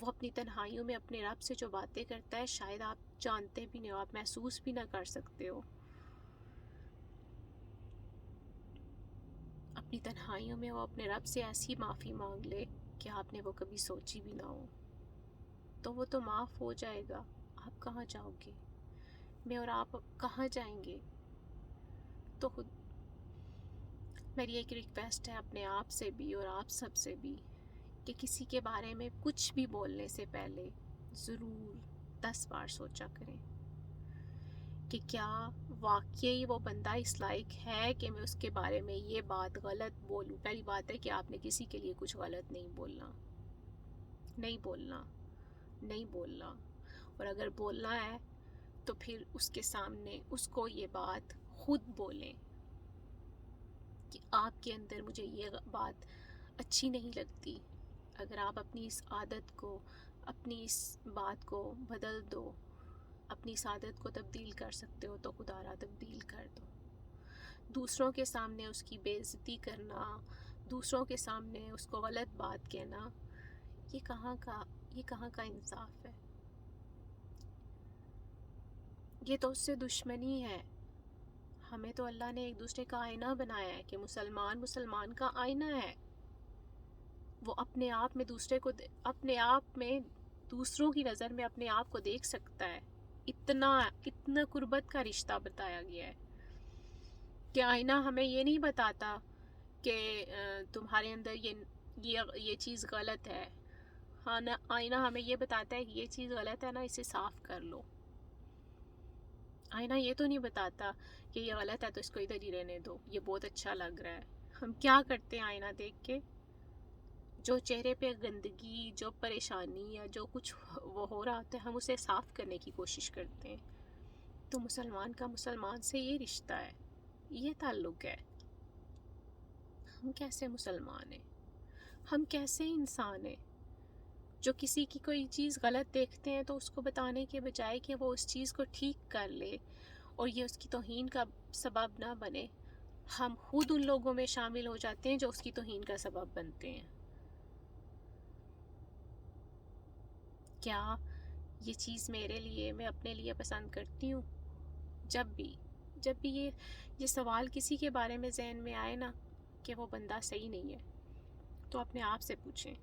وہ اپنی تنہائیوں میں اپنے رب سے جو باتیں کرتا ہے شاید آپ جانتے بھی نہیں ہو، آپ محسوس بھی نہ کر سکتے ہو. اپنی تنہائیوں میں وہ اپنے رب سے ایسی معافی مانگ لے کہ آپ نے وہ کبھی سوچی بھی نہ ہو، تو وہ تو معاف ہو جائے گا. آپ کہاں جاؤ گے؟ میں اور آپ کہاں جائیں گے؟ تو خود میری ایک ریکویسٹ ہے اپنے آپ سے بھی اور آپ سب سے بھی کہ کسی کے بارے میں کچھ بھی بولنے سے پہلے ضرور 10 بار سوچا کریں کہ کیا واقعی وہ بندہ اس لائق ہے کہ میں اس کے بارے میں یہ بات غلط بولوں. پہلی بات ہے کہ آپ نے کسی کے لیے کچھ غلط نہیں بولنا، نہیں بولنا، نہیں بولنا. اور اگر بولنا ہے تو پھر اس کے سامنے اس کو یہ بات خود بولیں کہ آپ کے اندر مجھے یہ بات اچھی نہیں لگتی. اگر آپ اپنی اس عادت کو، اپنی اس بات کو بدل دو، اپنی اس عادت کو تبدیل کر سکتے ہو تو خدا را تبدیل کر دو. دوسروں کے سامنے اس کی بے عزتی کرنا، دوسروں کے سامنے اس کو غلط بات کہنا، یہ کہاں کا انصاف ہے؟ یہ تو اس سے دشمنی ہے. ہمیں تو اللہ نے ایک دوسرے کا آئینہ بنایا ہے کہ مسلمان کا آئینہ ہے. وہ اپنے آپ میں دوسروں کی نظر میں اپنے آپ کو دیکھ سکتا ہے. اتنا قربت کا رشتہ بتایا گیا ہے کہ آئینہ ہمیں یہ نہیں بتاتا کہ تمہارے اندر یہ چیز غلط ہے. ہاں، آئینہ ہمیں یہ بتاتا ہے کہ یہ چیز غلط ہے نا، اسے صاف کر لو. آئینہ یہ تو نہیں بتاتا کہ یہ غلط ہے تو اس کو ادھر ہی رہنے دو، یہ بہت اچھا لگ رہا ہے. ہم کیا کرتے ہیں آئینہ دیکھ کے؟ جو چہرے پہ گندگی، جو پریشانی یا جو کچھ وہ ہو رہا ہوتا ہے ہم اسے صاف کرنے کی کوشش کرتے ہیں. تو مسلمان کا مسلمان سے یہ رشتہ ہے، یہ تعلق ہے. ہم کیسے مسلمان ہیں؟ ہم کیسے انسان ہیں جو کسی کی کوئی چیز غلط دیکھتے ہیں تو اس کو بتانے کے بجائے کہ وہ اس چیز کو ٹھیک کر لے اور یہ اس کی توہین کا سبب نہ بنے، ہم خود ان لوگوں میں شامل ہو جاتے ہیں جو اس کی توہین کا سبب بنتے ہیں. کیا یہ چیز میں اپنے لیے پسند کرتی ہوں؟ جب بھی یہ سوال کسی کے بارے میں ذہن میں آئے نا کہ وہ بندہ صحیح نہیں ہے، تو اپنے آپ سے پوچھیں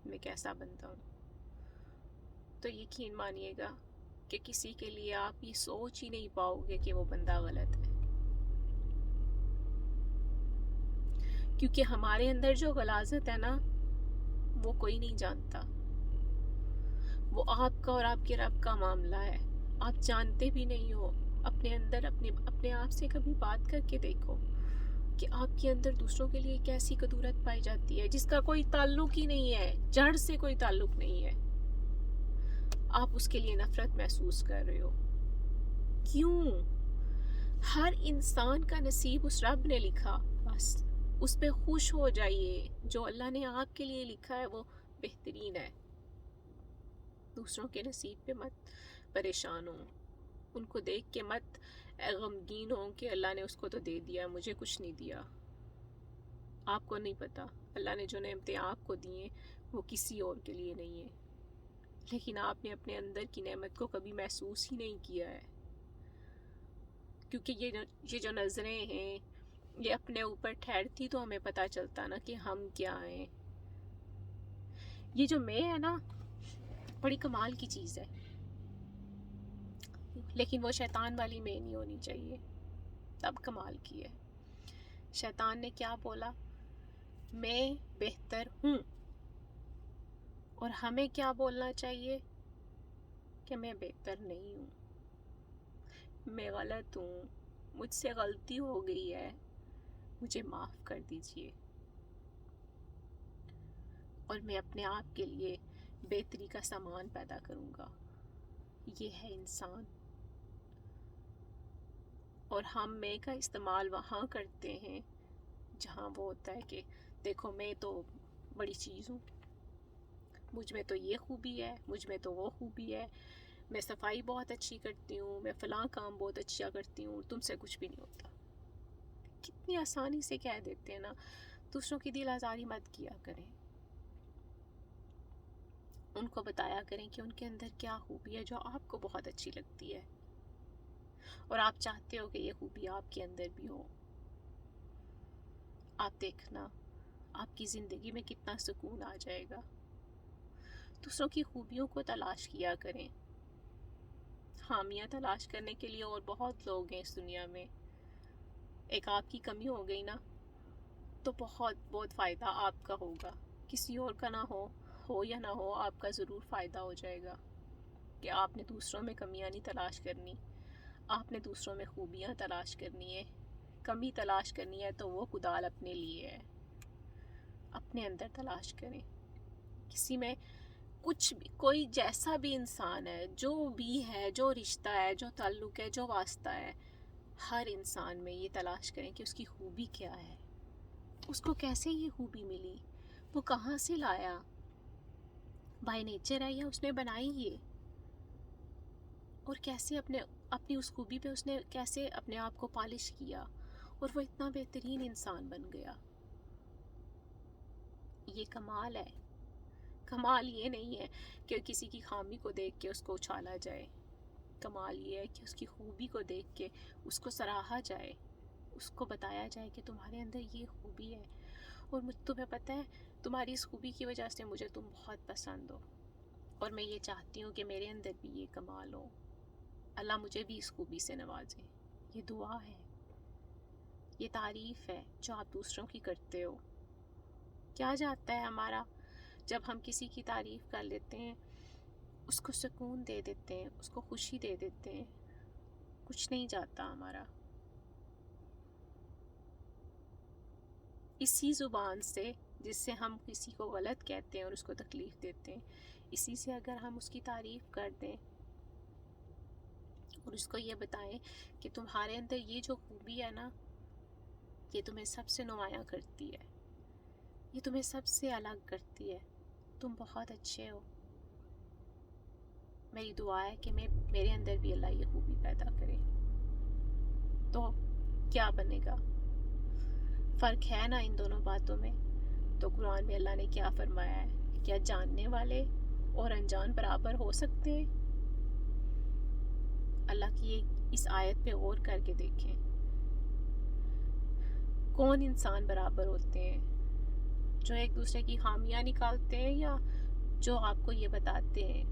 میں کیسا بندہ ہوں. تو یقین مانیے گا کہ کسی کے لیے آپ یہ سوچ ہی نہیں پاؤ گے کہ وہ بندہ غلط ہے. کیونکہ ہمارے اندر جو غلاظت ہے نا وہ کوئی نہیں جانتا. وہ آپ کا اور آپ کے رب کا معاملہ ہے. آپ جانتے بھی نہیں ہو. اپنے اندر اپنے آپ سے کبھی بات کر کے دیکھو کہ آپ کے اندر دوسروں کے لیے کیسی قدورت پائی جاتی ہے جس کا کوئی تعلق ہی نہیں ہے، جڑ سے کوئی تعلق نہیں ہے. آپ اس کے لیے نفرت محسوس کر رہے ہو. کیوں؟ ہر انسان کا نصیب اس رب نے لکھا، بس اس پہ خوش ہو جائیے. جو اللہ نے آپ کے لیے لکھا ہے وہ بہترین ہے. دوسروں کے نصیب پہ مت پریشان ہو، ان کو دیکھ کے مت غمگین ہو کہ اللہ نے اس کو تو دے دیا، مجھے کچھ نہیں دیا. آپ کو نہیں پتا اللہ نے جو نعمتیں آپ کو دی ہیں وہ کسی اور کے لیے نہیں ہیں، لیکن آپ نے اپنے اندر کی نعمت کو کبھی محسوس ہی نہیں کیا ہے. کیونکہ یہ جو نظریں ہیں یہ اپنے اوپر ٹھہرتی تو ہمیں پتہ چلتا نا کہ ہم کیا ہیں. یہ جو میں ہے نا بڑی کمال کی چیز ہے، لیکن وہ شیطان والی میں نہیں ہونی چاہیے، تب کمال کی ہے. شیطان نے کیا بولا؟ میں بہتر ہوں. اور ہمیں کیا بولنا چاہیے؟ کہ میں بہتر نہیں ہوں، میں غلط ہوں، مجھ سے غلطی ہو گئی ہے، مجھے معاف کر دیجیے اور میں اپنے آپ کے لیے بہتری کا سامان پیدا کروں گا. یہ ہے انسان. اور ہم میں کا استعمال وہاں کرتے ہیں جہاں وہ ہوتا ہے کہ دیکھو میں تو بڑی چیز ہوں، مجھ میں تو یہ خوبی ہے، مجھ میں تو وہ خوبی ہے، میں صفائی بہت اچھی کرتی ہوں، میں فلاں کام بہت اچھا کرتی ہوں، تم سے کچھ بھی نہیں ہوتا. کتنی آسانی سے کہہ دیتے ہیں نا. دوسروں کی دل آزاری مت کیا کریں. ان کو بتایا کریں کہ ان کے اندر کیا خوبی ہے جو آپ کو بہت اچھی لگتی ہے اور آپ چاہتے ہو کہ یہ خوبی آپ کے اندر بھی ہو. آپ دیکھنا آپ کی زندگی میں کتنا سکون آ جائے گا. دوسروں کی خوبیوں کو تلاش کیا کریں. خامیاں تلاش کرنے کے لیے اور بہت لوگ ہیں اس دنیا میں. ایک آپ کی کمی ہو گئی نا تو بہت فائدہ آپ کا ہوگا. کسی اور کا نہ ہو یا نہ ہو، آپ کا ضرور فائدہ ہو جائے گا کہ آپ نے دوسروں میں کمیاں نہیں تلاش کرنی، آپ نے دوسروں میں خوبیاں تلاش کرنی ہے. کمی تلاش کرنی ہے تو وہ کدال اپنے لیے ہے، اپنے اندر تلاش کریں. کسی میں کچھ بھی، کوئی جیسا بھی انسان ہے، جو بھی ہے، جو رشتہ ہے، جو تعلق ہے، جو واسطہ ہے، ہر انسان میں یہ تلاش کریں کہ اس کی خوبی کیا ہے، اس کو کیسے یہ خوبی ملی، وہ کہاں سے لایا، بائی نیچر ہے یا اس نے بنائی یہ، اور کیسے اپنی اس خوبی پہ اس نے کیسے اپنے آپ کو پالش کیا اور وہ اتنا بہترین انسان بن گیا. یہ کمال ہے. کمال یہ نہیں ہے کہ کسی کی خامی کو دیکھ کے اس کو اچھالا جائے. کمال یہ ہے کہ اس کی خوبی کو دیکھ کے اس کو سراہا جائے، اس کو بتایا جائے کہ تمہارے اندر یہ خوبی ہے اور تمہیں پتہ ہے تمہاری اس خوبی کی وجہ سے مجھے تم بہت پسند ہو اور میں یہ چاہتی ہوں کہ میرے اندر بھی یہ کمال ہو. اللہ مجھے بھی اس خوبی سے نوازے. یہ دعا ہے، یہ تعریف ہے جو آپ دوسروں کی کرتے ہو. کیا جاتا ہے ہمارا جب ہم کسی کی تعریف کر لیتے ہیں، اس کو سکون دے دیتے ہیں، اس کو خوشی دے دیتے ہیں، کچھ نہیں جاتا ہمارا. اسی زبان سے جس سے ہم کسی کو غلط کہتے ہیں اور اس کو تکلیف دیتے ہیں، اسی سے اگر ہم اس کی تعریف کر دیں اور اس کو یہ بتائیں کہ تمہارے اندر یہ جو خوبی ہے نا، یہ تمہیں سب سے نمایاں کرتی ہے، یہ تمہیں سب سے الگ کرتی ہے، تم بہت اچھے ہو. میری دعا ہے کہ میرے اندر بھی اللہ یہ خوبی پیدا کرے. تو کیا بنے گا؟ فرق ہے نا ان دونوں باتوں میں. تو قرآن میں اللہ نے کیا فرمایا ہے؟ کیا جاننے والے اور انجان برابر ہو سکتے ہیں؟ اللہ کی اس آیت پہ غور کر کے دیکھیں. کون انسان برابر ہوتے ہیں؟ جو ایک دوسرے کی خامیاں نکالتے ہیں یا جو آپ کو یہ بتاتے ہیں؟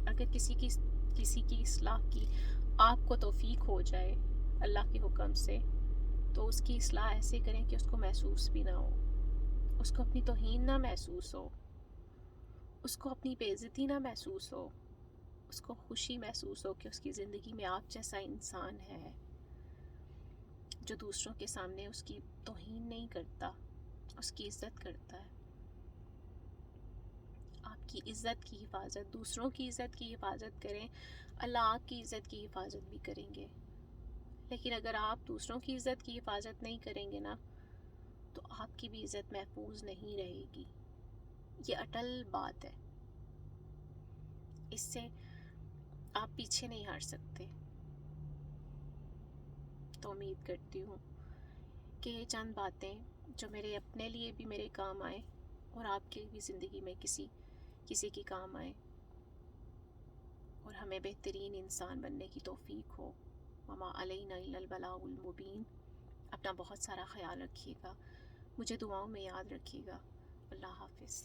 اگر کسی کی اصلاح کی آپ کو توفیق ہو جائے اللہ کے حکم سے، تو اس کی اصلاح ایسے کریں کہ اس کو محسوس بھی نہ ہو، اس کو اپنی توہین نہ محسوس ہو، اس کو اپنی بے عزتی نہ محسوس ہو، اس کو خوشی محسوس ہو کہ اس کی زندگی میں آپ جیسا انسان ہے جو دوسروں کے سامنے اس کی توہین نہیں کرتا، اس کی عزت کرتا ہے. آپ کی عزت کی حفاظت، دوسروں کی عزت کی حفاظت کریں، اللہ آپ کی عزت کی حفاظت بھی کریں گے. لیکن اگر آپ دوسروں کی عزت کی حفاظت نہیں کریں گے نا تو آپ کی بھی عزت محفوظ نہیں رہے گی. یہ اٹل بات ہے، اس سے آپ پیچھے نہیں ہٹ سکتے. تو امید کرتی ہوں کہ یہ چند باتیں جو میرے اپنے لیے بھی میرے کام آئیں اور آپ کی بھی زندگی میں کسی کی کام آئیں اور ہمیں بہترین انسان بننے کی توفیق ہو. وما علینا الا البلاغ المبین. اپنا بہت سارا خیال رکھیے گا، مجھے دعاؤں میں یاد رکھیے گا. اللہ حافظ.